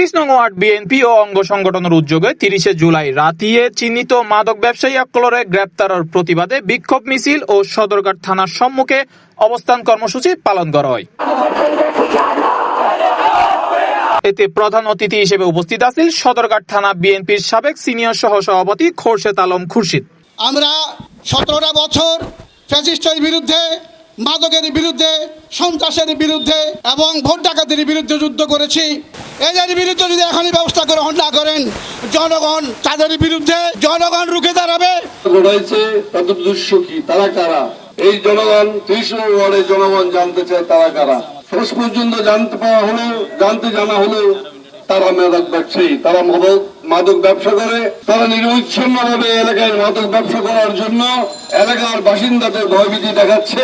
৩০ নং word BNP ও অঙ্গ সংগঠনের উদ্যোগে ৩০ জুলাই রাতিয়ে চিহ্নিত মাদক ব্যবসায়ী অকলরে গ্রেপ্তারের প্রতিবাদে বিক্ষোভ মিছিল ও সদরঘাট থানার সম্মুখে অবস্থান কর্মসূচি পালন করা হয়। এতে প্রধান অতিথি হিসেবে উপস্থিত আছেন সদরঘাট থানা বিএনপির সাবেক সিনিয়র সহসভাপতি খোরশেদ আলম খুরশিদ। আমরা 17টা বছর ফ্যাসিস্টের বিরুদ্ধে, মাদকের বিরুদ্ধে, সন্ত্রাসের বিরুদ্ধে এবং ভোট ডাকাতির বিরুদ্ধে যুদ্ধ করেছি। এদের বিরুদ্ধে যদি এখনই ব্যবস্থা গ্রহণ না করেন, জনগণ তাদের বিরুদ্ধে জনগণ রুখে দাঁড়াবে। তাদের উদ্দেশ্য কি, তারা কারা? এই জনগণ 30 নং ওয়ার্ডের জনগণ জানতে চায় তারা কারা। শেষ পর্যন্ত জানতে জানা হলো তারা মাদক ব্যবসায়ী, তারা মাদক ব্যবসা করে। তারা নিরবিচ্ছিন্ন ভাবে এলাকায় মাদক ব্যবসা করার জন্য এলাকার বাসিন্দাদের ভয়ভীতি দেখাচ্ছে,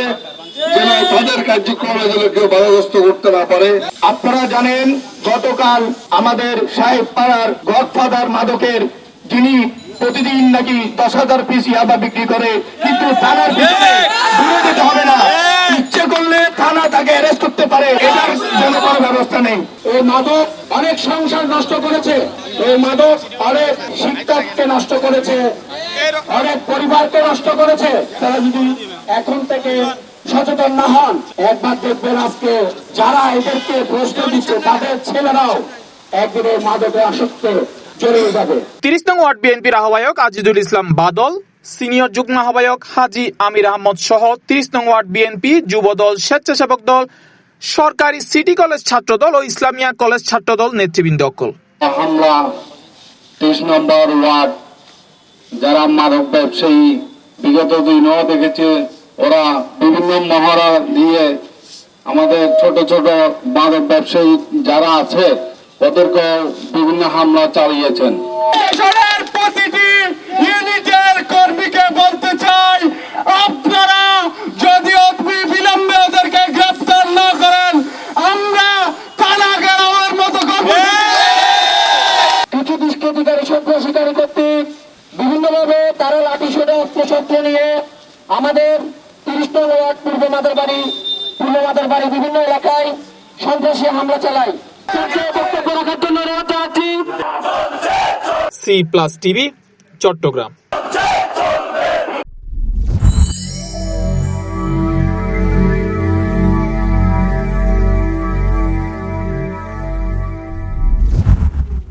যেন তাদের কার্যক্রমে যেন কেউ বাধাগ্রস্ত করতে না পারে। আপনারা জানেন গতকাল আমাদের সাহেব পাড়ার গডফাদার মাদকের, যিনি প্রতিদিন নাকি 10,000 পিস ইয়াবা বিক্রি করে, কিন্তু থানার ভিতরে দূরে যেতে হবে না, ইচ্ছে করলে থানা তাকে অ্যারেস্ট করতে পারে, এটার জন্য কোনো ব্যবস্থা নেই। এই মাদক অনেক সংসার নষ্ট করেছে, এই মাদক অনেক শিক্ষককে নষ্ট করেছে, অনেক পরিবারকে নষ্ট করেছে। তারা যদি এখন থেকে সচেতন না হন, একবার দেখবেন আজকে যারা এদেরকে প্রশ্ন দিচ্ছে তাদের ছেলেরাও একদিনে মাদকে আসক্ত জড়িয়ে যাবে। 30 নং ওয়ার্ড বিএনপির আহ্বায়ক আজিজুল ইসলাম বাদল, সিনিয়র যুগ্ম আহ্বায়ক হাজি আমির আহমদ সহ 30 নং ওয়ার্ড বিএনপি, যুবদল, স্বেচ্ছাসেবক দল, সরকারি সিটি কলেজ ছাত্রদল ও ইসলামিয়া কলেজ ছাত্রদল নেতৃবৃন্দ অকল হামলা 30 নম্বর ওয়ার্ড যারা মাদক ব্যবসায়ী বিগত দিনও দেখেছে, ওরা বিভিন্ন মহড়া দিয়ে আমাদের ছোট ছোট মাদক ব্যবসায়ী যারা আছে ওদেরকে বিভিন্ন হামলা চালিয়েছেন। প্রতিটি ইউনিটের কর্মীকে বলতে চাই, আপনারা যদি বিলম্বে ওদেরকে গ্রেফতার না করেন, আমরা থানা ঘেরাওয়ের মতো করব। কিছু দুষ্কৃতিকারী সভ্য শিকারী কর্তৃক বিভিন্নভাবে তারা লাঠিসোঁটা অস্ত্রশস্ত্র নিয়ে আমাদের 30 নং ওয়ার্ড পূর্ব মাদারবাড়ি বিভিন্ন এলাকায় সন্ত্রাসী হামলা চালায়। বক্তব্য রাখার জন্য C+ টিভি, চট্টগ্রাম।